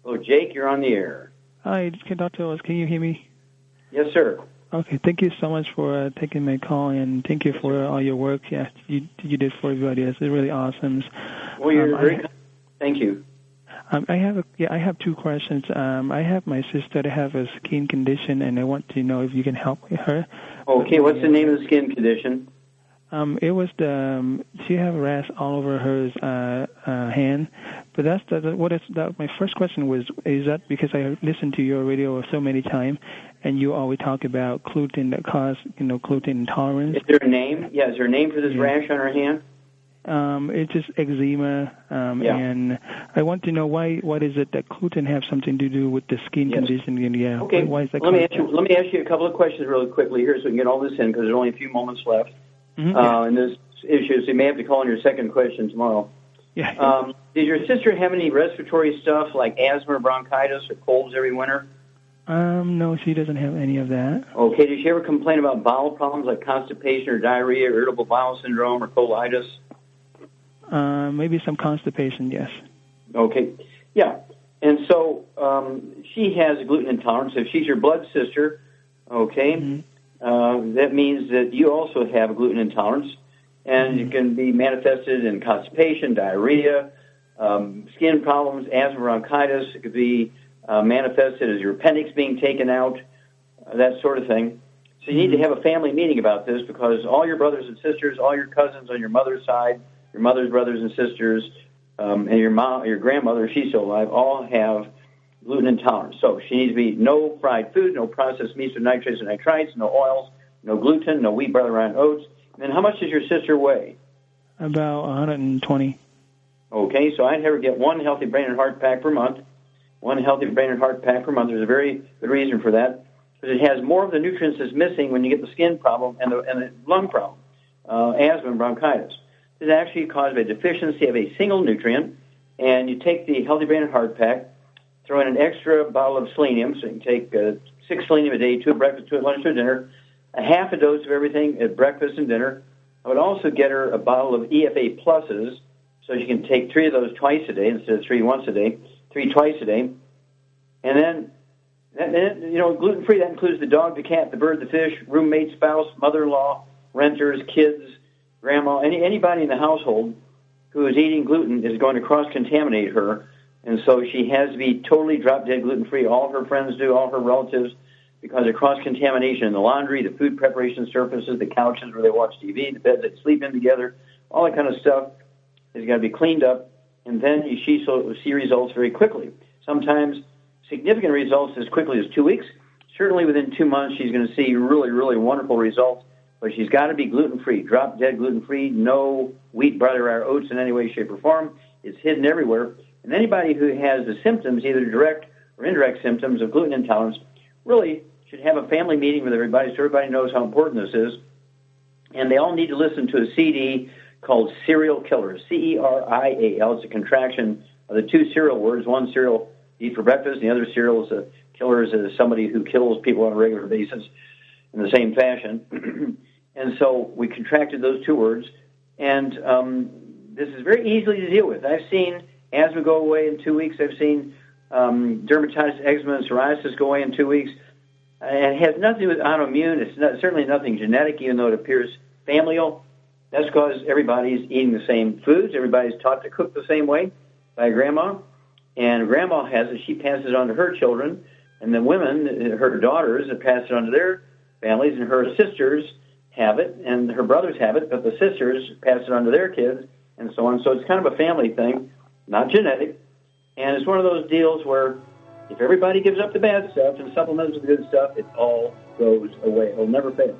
Oh, Jake, you're on the air. Hi, Dr. Ellis, can you hear me? Yes, sir. Okay, thank you so much for taking my call, and thank you for all your work. Yeah, you did for everybody. It's really awesome. Well, you're very kind. Thank you. I have two questions. I have my sister that have a skin condition, and I want to know if you can help her. Okay, what's the name of the skin condition? It was she have a rash all over her hand, but my first question was, is that because I listened to your radio so many times, and you always talk about gluten that cause gluten intolerance. Is there a name? Yeah, is there a name for this rash on her hand? It's just eczema, and I want to know what is it that gluten have something to do with the skin condition? And okay. Why is that? Let me ask you a couple of questions really quickly here, so we can get all this in because there's only a few moments left. In this issue, so you may have to call on your second question tomorrow. Yeah. Did your sister have any respiratory stuff like asthma or bronchitis or colds every winter? No, she doesn't have any of that. Okay. Did she ever complain about bowel problems like constipation or diarrhea, irritable bowel syndrome, or colitis? Maybe some constipation, yes. Okay. Yeah. And so she has a gluten intolerance. If she's your blood sister, okay, that means that you also have a gluten intolerance, and it can be manifested in constipation, diarrhea, skin problems, asthma, bronchitis. It could be manifested as your appendix being taken out, that sort of thing. So you need to have a family meeting about this because all your brothers and sisters, all your cousins on your mother's side, your mother's brothers and sisters, and your grandmother, if she's still alive, all have gluten intolerance. So she needs to be no fried food, no processed meats or nitrates or nitrites, no oils, no gluten, no wheat, barley, rye, and oats. And then how much does your sister weigh? About 120. Okay, so I'd have her get one healthy brain and heart pack per month. One healthy brain and heart pack per month. There's a very good reason for that. Because it has more of the nutrients that's missing when you get the skin problem and the lung problem, asthma and bronchitis. This is actually caused by a deficiency of a single nutrient. And you take the healthy brain and heart pack, throw in an extra bottle of selenium, so you can take 6 selenium a day, 2 at breakfast, 2 at lunch, 2 at dinner, a half a dose of everything at breakfast and dinner. I would also get her a bottle of EFA pluses, so she can take 3 of those twice a day instead of 3 once a day, 3 twice a day. And then, gluten-free, that includes the dog, the cat, the bird, the fish, roommate, spouse, mother-in-law, renters, kids, grandma, anybody in the household who is eating gluten is going to cross-contaminate her. And so she has to be totally drop-dead gluten-free. All her friends do, all her relatives, because of cross-contamination in the laundry, the food preparation surfaces, the couches where they watch TV, the beds they sleep in together, all that kind of stuff has got to be cleaned up, and then she see results very quickly. Sometimes significant results as quickly as 2 weeks. Certainly within 2 months, she's going to see really, really wonderful results, but she's got to be gluten-free, drop-dead gluten-free, no wheat, barley, rye, or oats in any way, shape, or form. It's hidden everywhere. And anybody who has the symptoms, either direct or indirect symptoms of gluten intolerance, really should have a family meeting with everybody so everybody knows how important this is. And they all need to listen to a CD called Serial Killers, C-E-R-I-A-L. It's a contraction of the 2 cereal words. One cereal you eat for breakfast, and the other cereal is killers is somebody who kills people on a regular basis in the same fashion. And so we contracted those 2 words. And this is very easily to deal with. I've seen asthma go away in 2 weeks. I've seen dermatitis, eczema, and psoriasis go away in 2 weeks. And it has nothing to do with autoimmune. It's certainly nothing genetic, even though it appears familial. That's because everybody's eating the same foods. Everybody's taught to cook the same way by grandma. And grandma has it. She passes it on to her children. And the women, her daughters, pass it on to their families. And her sisters have it, and her brothers have it, but the sisters pass it on to their kids, and so on. So it's kind of a family thing, not genetic. And it's one of those deals where if everybody gives up the bad stuff and supplements with the good stuff, it all goes away. It'll never fail.